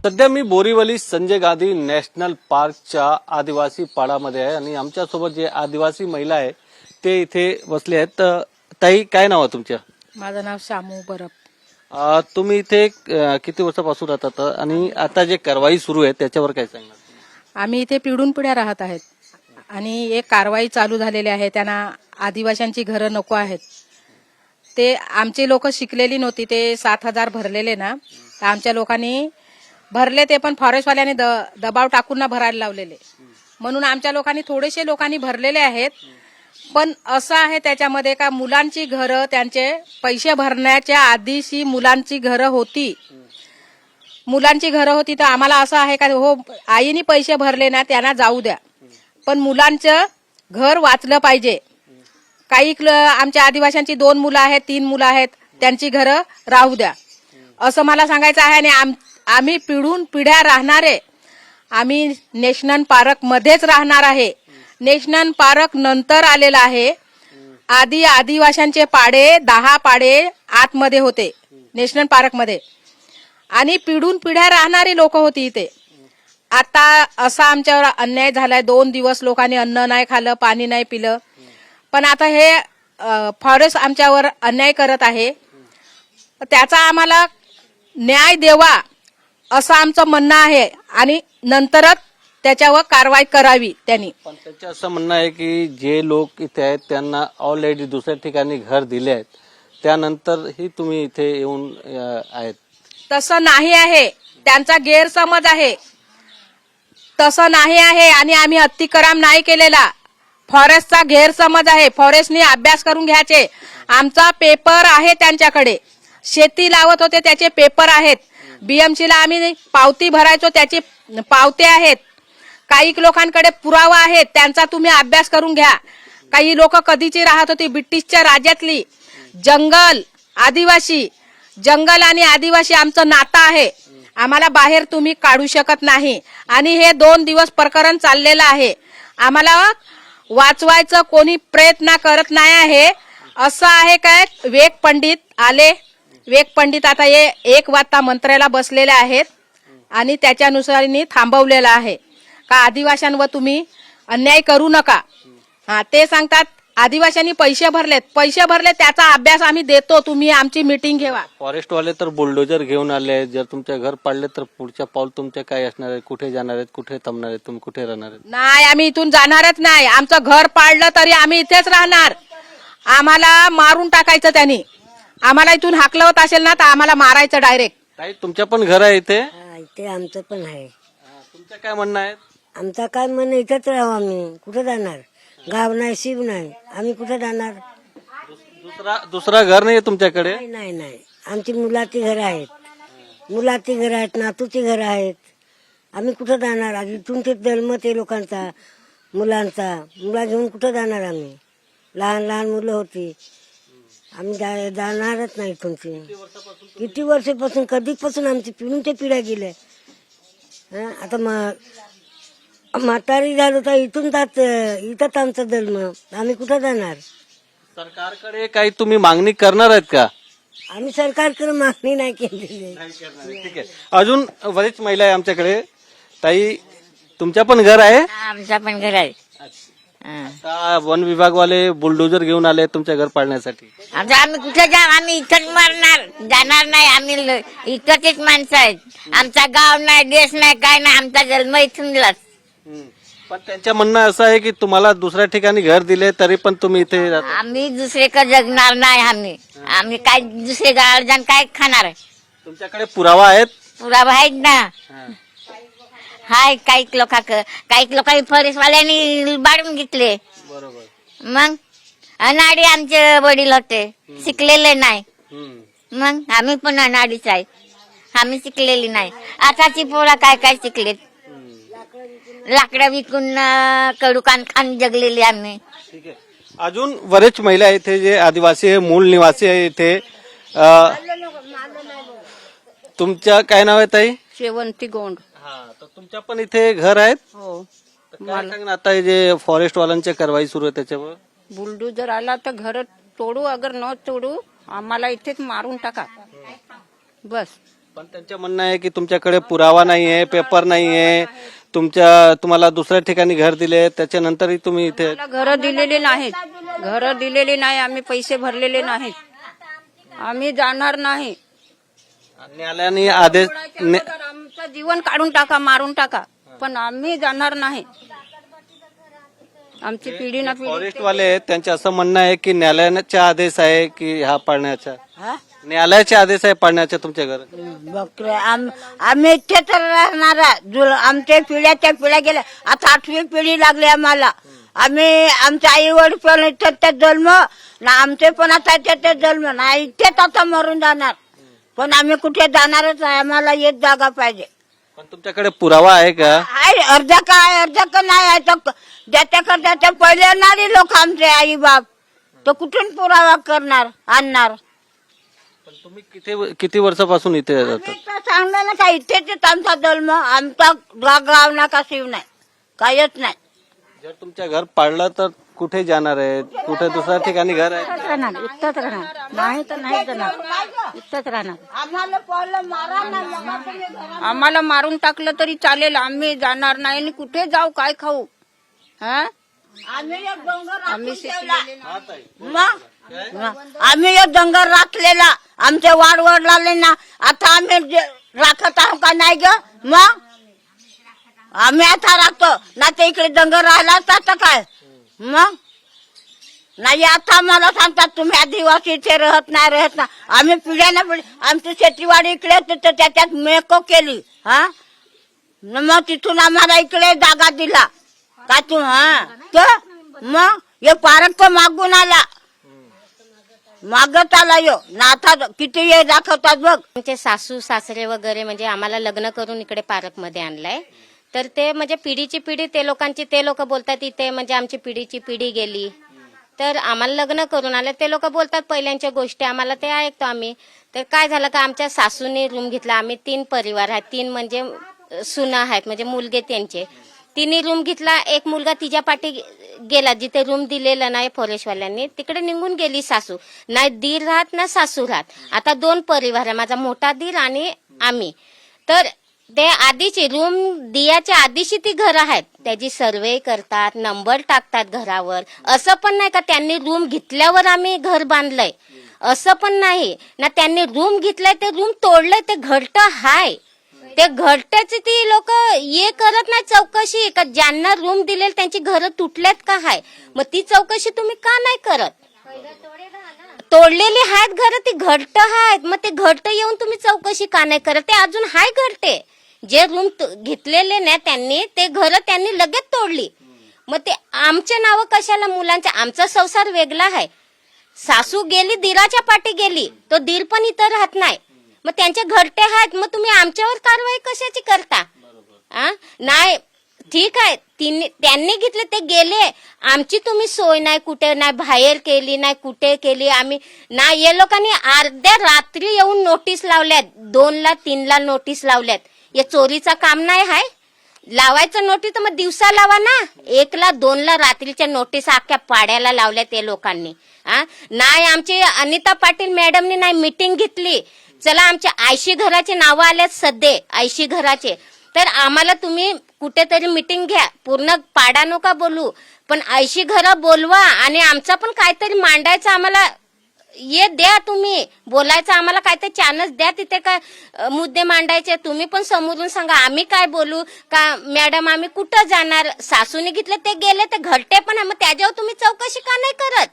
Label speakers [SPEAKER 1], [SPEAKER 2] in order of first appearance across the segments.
[SPEAKER 1] सध्या मी बोरीवली संजय गांधी नॅशनल पार्कच्या आदिवासी पाडामध्ये आहे आणि आमच्या सोबत जे आदिवासी महिला आहे ते इथे बसले आहेत. ताई, काय नाव आहे तुमचं?
[SPEAKER 2] माझं नाव शामू परब.
[SPEAKER 1] तुम्ही इथे किती वर्षापासून राहतात आणि आता जे कारवाई सुरू आहे त्याच्यावर काय सांगणार?
[SPEAKER 2] आम्ही इथे पिढून पिढ्या राहत आहेत आणि एक कारवाई चालू झालेली आहे. त्यांना आदिवाशांची घरं नको आहेत. ते आमचे लोक शिकलेली नव्हती. ते 7,000 भरलेले ना, तर आमच्या लोकांनी भरले, ते पण फॉरेस्टवाल्याने दबाव टाकून ना भरायला लावलेले. म्हणून आमच्या लोकांनी थोडेसे लोकांनी भरलेले आहेत. पण असं आहे त्याच्यामध्ये का मुलांची घरं, त्यांचे पैसे भरण्याच्या आधीची मुलांची घरं होती. तर आम्हाला असं आहे का हो, आईनी पैसे भरले ना, त्यांना जाऊ द्या, पण मुलांचं घर वाचलं पाहिजे. काही आमच्या आदिवाशांची 2 मुलं आहेत, 3 मुलं आहेत, त्यांची घरं राहू द्या, असं मला सांगायचं आहे. आणि आम्ही पिढून पिढ्या राहणारे, आम्ही नॅशनल पार्क मध्येच राहणार आहे. नॅशनल पार्क नंतर आलेला आहे. आधी आदिवाशांचे पाडे 10 पाडे आतमध्ये होते नॅशनल पार्क मध्ये आणि पिढून पिढ्या राहणारी लोक होती इथे. आता असा आमच्यावर अन्याय झालाय. 2 दिवस लोकांनी अन्न नाही खाल्लं, पाणी नाही पिलं. पण आता हे फॉरेस्ट आमच्यावर अन्याय करत आहे. त्याचा आम्हाला न्याय देवा असं आमचं म्हणणं आहे आणि नंतरच त्याच्यावर कारवाई करावी त्यांनी.
[SPEAKER 1] पण त्यांचं असं म्हणणं आहे की जे लोक इथे आहेत त्यांना ऑलरेडी दुसऱ्या ठिकाणी घर दिले आहेत, त्यानंतरही तुम्ही इथे येऊन आहेत.
[SPEAKER 2] तसं नाही आहे, त्यांचा गैरसमज आहे. तसं नाही आहे आणि आम्ही अतिक्रमण नाही केलेला. फॉरेस्टचा गैरसमज आहे. फॉरेस्टने अभ्यास करून घ्यायचे. आमचा पेपर आहे त्यांच्याकडे. शेती लावत होते त्याचे पेपर आहेत. बीएमसीला आम्ही पावती भरायचो, त्याचे पावते आहेत. काही लोकांकडे पुरावा आहेत, त्यांचा तुम्ही अभ्यास करून घ्या. काही लोक कधीची राहत होती ब्रिटिशच्या राज्यातली. जंगल आणि आदिवासी आमचं नातं आहे. आम्हाला बाहेर तुम्ही काढू शकत नाही. आणि हे 2 दिवस प्रकरण चाललेलं आहे. आम्हाला वाचवायचं कोणी प्रयत्न करत नाही आहे. असं आहे काय, वेग पंडित आले. वेग पंडित आता हे 1 वाजता मंत्र्याला बसलेले आहेत आणि त्याच्यानुसार थांबवलेलं आहे का आदिवाशांवर तुम्ही अन्याय करू नका. ते सांगतात आदिवाशांनी पैसे भरले, त्याचा अभ्यास आम्ही देतो, तुम्ही आमची मीटिंग घेवा.
[SPEAKER 1] फॉरेस्टवाले तर बुलडोजर घेऊन आले. जर तुमच्या घर पाडले तर पुढच्या पाऊल तुमचे काय असणार आहे? कुठे जाणार आहेत, कुठे थांबणार आहेत, तुम्ही कुठे राहणार आहेत?
[SPEAKER 2] नाही, आम्ही इथून जाणारच नाही. आमचं घर पाडलं तरी आम्ही इथेच राहणार. आम्हाला मारून टाकायचं त्यांनी. आम्हाला इथून हाकलवत असेल ना तर आम्हाला मारायचं डायरेक्ट.
[SPEAKER 1] ताई, तुमच्या पण घर आहे इथे?
[SPEAKER 3] इथे आमचं पण आहे.
[SPEAKER 1] तुमचं काय म्हणणं आहे?
[SPEAKER 3] आमचं काय म्हणणं, इथंच राहू आम्ही. कुठं जाणार? गाव नाही, शिव नाही, आम्ही कुठं जाणार?
[SPEAKER 1] दुसरा घर नाही तुमच्याकडे?
[SPEAKER 3] नाही नाही, आमची मुलाची घर आहेत. मुलाची घर आहेत, नातूची घर आहेत. आम्ही कुठं जाणार? आज इथून ते जन्म ते लोकांचा, मुला घेऊन कुठं जाणार आम्ही? लहान मुलं होती. आम्ही जाणारच नाही इथून. किती वर्षापासून, कधीपासून आमची पिढून ते पिढ्या गेल्या. आता म्हातारी झालो तर इथंच आमचा जन्म. आम्ही कुठं जाणार?
[SPEAKER 1] सरकारकडे काही तुम्ही मागणी करणार आहेत का?
[SPEAKER 3] आम्ही सरकारकडे मागणी नाही केली.
[SPEAKER 1] ठीक आहे. अजून बरेच महिला आहे आमच्याकडे. ताई, तुमच्या पण घर आहे?
[SPEAKER 4] आमचा पण घर आहे.
[SPEAKER 1] आता वन विभागवाले बुलडोजर घेऊन आले तुमच्या घर पाडण्यासाठी.
[SPEAKER 4] आम्ही कुठे जा, आम्ही इथंच मरणार, जाणार नाही. आम्ही इथंच माणसं आहेत. आमचा गाव नाही, देश नाही, काय नाही. आमचा जन्म इथूनलाच.
[SPEAKER 1] पण त्यांचं म्हणणं असं आहे की तुम्हाला दुसऱ्या ठिकाणी घर दिले तरी पण तुम्ही इथे राहता.
[SPEAKER 4] आम्ही दुसरीकडे जगणार नाही. आम्ही काय दुसरे गावाला जाऊन काय खाणार आहे?
[SPEAKER 1] तुमच्याकडे पुरावा आहेत?
[SPEAKER 4] पुरावा आहेत ना. हाय, काही लोकांनी फॉरेस्टवाल्यांनी बाळून घेतले.
[SPEAKER 1] बरोबर.
[SPEAKER 4] मग अनाडी आमचे वडील होते, शिकलेले नाही. मग आम्ही पण अनाडीच आहे. आम्ही शिकलेली नाही. आताची पोरं काय शिकलेत. लाकडं विकून कडुकान खान जगलेली आम्ही.
[SPEAKER 1] ठीक आहे. अजून बरेच महिला आहेत इथे जे आदिवासी आहे, मूळ निवासी आहे इथे. तुमचं काय नाव आहे ताई?
[SPEAKER 2] शेवंती गोंड.
[SPEAKER 1] तर तुमच्या पण इथे घर आहेत?
[SPEAKER 2] हो.
[SPEAKER 1] काय सांग आता हे जे फॉरेस्ट वाल्यांची कारवाई सुरू आहे त्याच्यावर?
[SPEAKER 2] बुलडोजर आला तर घर तोडू, अगर न तोडू आम्हाला इथेच मारून टाका बस.
[SPEAKER 1] पण त्यांचं म्हणणं आहे की तुमच्याकडे पुरावा नाहीये, पेपर नाहीये, तुम्हाला दुसऱ्या ठिकाणी घर दिले, त्याच्यानंतरही तुम्ही इथे
[SPEAKER 5] घरं दिलेली नाहीत, घरं दिलेली नाही, आम्ही पैसे भरलेले नाहीत, आम्ही जाणार नाही.
[SPEAKER 1] न्यायालयाने आदेश
[SPEAKER 5] तर आमचं जीवन काढून टाका, मारून टाका, पण आम्ही जाणार नाही. आमची पिढी ना पिढी
[SPEAKER 1] फॉरेस्टवाले त्यांचे असं म्हणणं आहे की न्यायालयाचा आदेश आहे की हा पाडण्याचा, न्यायालयाचे आदेश आहे पाडण्याचा तुमच्या घर.
[SPEAKER 6] बघतोय आम्ही इथे तर राहणार आमच्या पिढ्याच्या पिढ्या गेल्या, आता 8वी पिढी लागली आम्हाला. आम्ही आमचे आई वडील पण इथे जन्म ना, आमचे पण आता इथे जन्म ना, इथेच आता मरून जाणार. पण आम्ही कुठे जाणारच आहे, आम्हाला एक जागा पाहिजे.
[SPEAKER 1] पण तुमच्याकडे पुरावा आहे का?
[SPEAKER 6] आहे अर्ध काय अर्ध का नाही आहे, तर ज्याच्याकडे त्याच्या पहिले येणारे लोक आमचे आई बाप, तर कुठून पुरावा करणार आणणार.
[SPEAKER 1] पण तुम्ही किती वर्षापासून इथे राहतात?
[SPEAKER 6] सांगणार ना काय, इथेच आमचा जन्म, आमचा गाव ना का शिव नाही, कायच नाही.
[SPEAKER 1] जर तुमच्या घर पाडलं तर कुठे जाणार आहे? कुठे दुसऱ्या ठिकाणी घर आहे?
[SPEAKER 5] इथंच राहणार, नाही तर नाही जाणार, इथंच राहणार. आम्हाला मारून टाकलं तरी चालेल, आम्ही जाणार नाही. आणि कुठे जाऊ, काय खाऊ? हा, आम्ही शिकलेले नाही.
[SPEAKER 6] मग आम्ही एक डोंगर राखलेला, आमचे वाढ वडलाले ना, आता आम्ही राखत आहोत का नाही ग? मग आम्ही आता राखतो ना, ते इकडे डोंगर राहिला आता काय? मग नाही, आता मला सांगतात तुम्ही आदिवासी इथे राहत नाही. आम्ही पिढ्याना पिढी आमची शेतीवाडी इकडे होती, तर त्याच्यात मेको केली. हा, मग तिथून आम्हाला इकडे जागा दिला का तू? हा, तर मग हे पारक तो मागून आला, मागत आला यो ना, आता किती हे दाखवतात बघ.
[SPEAKER 7] आमचे सासू सासरे वगैरे म्हणजे आम्हाला लग्न करून इकडे पार्क मध्ये आणलंय. तर ते म्हणजे पिढीची पिढी ते लोक बोलतात इथे म्हणजे आमची पिढीची पिढी गेली. तर आम्हाला लग्न करून आलं, ते लोक बोलतात पहिल्यांच्या गोष्टी, आम्हाला ते ऐकतो आम्ही. तर काय झालं का, आमच्या सासूने रूम घेतला. आम्ही 3 परिवार आहेत, 3 म्हणजे सुना आहेत, म्हणजे मुलगे त्यांचे. तिने रूम घेतला. एक मुलगा तिच्या पाठी गेला, जिथे रूम दिलेला नाही फॉरेस्टवाल्यांनी, तिकडे निघून गेली सासू. नाही दीर राहत ना सासू राहत. आता 2 परिवार आहे, माझा मोठा दीर आणि आम्ही. तर ते आधीची रूम दियाच्या आधीची ती घरं आहेत, त्याची सर्वे करतात, नंबर टाकतात घरावर. असं पण नाही का त्यांनी रूम घेतल्यावर आम्ही घर बांधलंय, असं पण नाही ना. त्यांनी रूम घेतलाय, ते रूम तोडलंय, ते घरटं हाय. ते घरट्याची ती लोक ये करत नाही चौकशी का ज्यांना रूम दिलेल त्यांची घरं तुटल्यात का हाय. मग ती चौकशी तुम्ही का नाही करत? तोडलेली आहेत घरं, ती घरट आहेत, मग ते घरट येऊन तुम्ही चौकशी का नाही करत? ते अजून हाय घरटे. जे रूम घेतलेले ना त्यांनी, ते घर त्यांनी लगेच तोडली. मग ते आमच्या नावं कशाला मुलांच्या? आमचा संसार वेगळा आहे. सासू गेली, दिराच्या पाठी गेली, तो दीर पण इथं राहत नाही. मग त्यांचे घरटे आहेत, मग तुम्ही आमच्यावर कारवाई कशाची करता? नाही ठीक आहे, त्यांनी घेतले ते गेले, आमची तुम्ही सोय नाही, कुठे नाही बाहेर केली, नाही कुठे केली आम्ही नाही. या लोकांनी अर्ध्या रात्री येऊन नोटीस लावल्यात, 2ला 3ला नोटीस लावल्यात. हे चोरीचं काम नाही हाय लावायचं नोटीस, तर मग दिवसा लावा ना. 1ला 2ला रात्रीच्या नोटीस अख्ख्या पाड्याला लावल्या ते लोकांनी. नाही आमची अनिता पाटील मॅडमनी नाही मीटिंग घेतली, चला आमच्या 80 घराचे नावं आल्यात सध्या, 80 घराचे. तर आम्हाला तुम्ही कुठेतरी मीटिंग घ्या, पूर्ण पाडा नका बोलू, पण 80 घरं बोलवा आणि आमचा पण काहीतरी मांडायचं आम्हाला ये द्या. तुम्ही बोलायचं आम्हाला काहीतरी चान्स द्या, तिथे काय मुद्दे मांडायचे तुम्ही पण समोरून सांगा. आम्ही काय बोलू का मॅडम, आम्ही कुठं जाणार? सासूने घेतले ते गेले, ते घरटे पण आहे, मग त्याच्यावर तुम्ही चौकशी का नाही करत?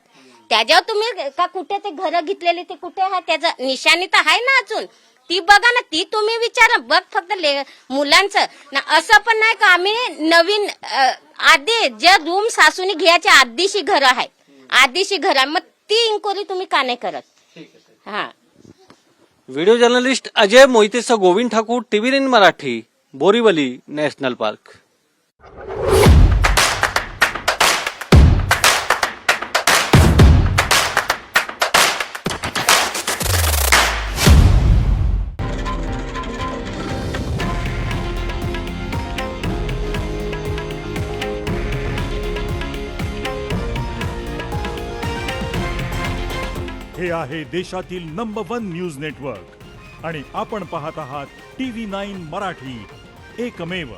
[SPEAKER 7] त्याच्यावर तुम्ही का कुठे ते घरं घेतलेली ते कुठे आहे, त्याचं निशाणी तर आहे ना अजून, ती बघा ना, ती तुम्ही विचारा. बघ फक्त मुलांचं ना. असं पण नाही का आम्ही नवीन आधी जे रूम सासूने घ्यायच्या आधीची घरं आहेत, आधीची घरं, मग ती इन्क्वायरी तुम्ही का नाही करत? हा.
[SPEAKER 1] व्हिडिओ जर्नलिस्ट अजय मोहितेसह Govind Thakur, TV9 Marathi, Borivali national park.
[SPEAKER 8] हे आहे देशातील नंबर 1 न्यूज नेटवर्क आणि आपण पाहत आहात TV9 मराठी, एकमेव